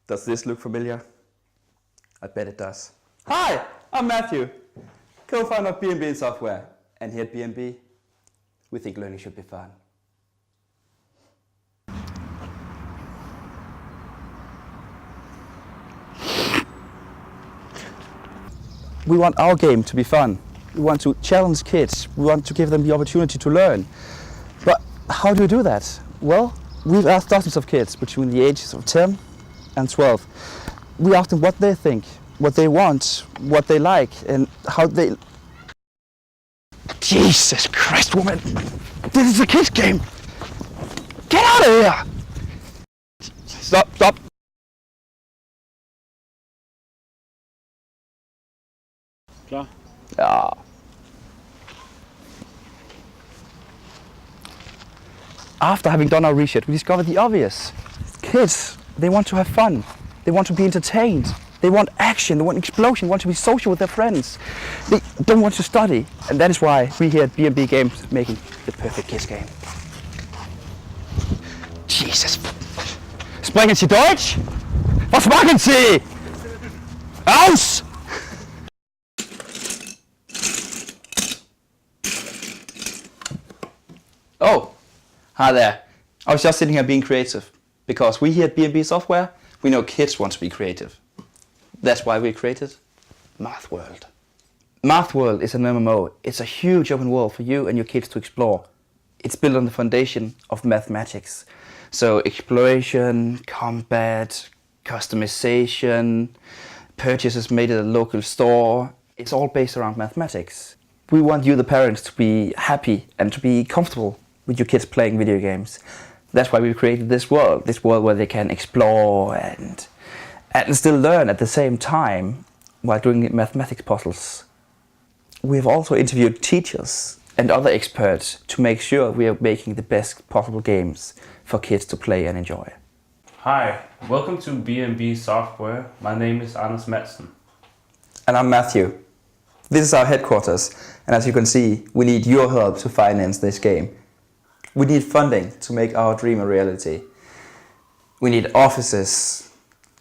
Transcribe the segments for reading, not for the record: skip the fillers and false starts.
Does this look familiar? I bet it does. Hi, I'm Matthew, co-founder of B&B Software, and here at B&B, we think learning should be fun. We want our game to be fun. We want to challenge kids. We want to give them the opportunity to learn. But how do we do that? Well, we've asked dozens of kids between the ages of 10 and 12. We asked them what they think, what they want, what they like, and how they... Jesus Christ, woman! This is a kid's game! Get out of here! Stop, stop! Klar? Ja. After having done our research, we discovered the obvious. Kids, they want to have fun. They want to be entertained. They want action. They want explosion. They want to be social with their friends. They don't want to study. And that is why we here at B&B Games making the perfect kids game. Jesus. Sprechen Sie Deutsch? Was machen Sie? Aus! Oh, hi there. I was just sitting here being creative. Because we here at B&B Software, we know kids want to be creative. That's why we created Math World. Math World is an MMO. It's a huge open world for you and your kids to explore. It's built on the foundation of mathematics. So exploration, combat, customization, purchases made at a local store. It's all based around mathematics. We want you, the parents, to be happy and to be comfortable with your kids playing video games. That's why we created this world where they can explore and still learn at the same time while doing mathematics puzzles. We have also interviewed teachers and other experts to make sure we are making the best possible games for kids to play and enjoy. Hi, welcome to B&B Software. My name is Anders Madsen. And I'm Matthew. This is our headquarters, and as you can see, we need your help to finance this game. We need funding to make our dream a reality. We need offices,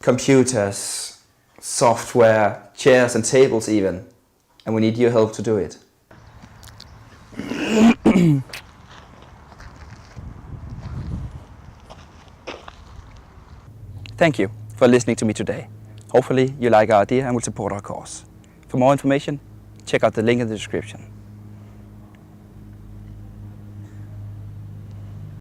computers, software, chairs and tables even. And we need your help to do it. Thank you for listening to me today. Hopefully you like our idea and will support our cause. For more information, check out the link in the description.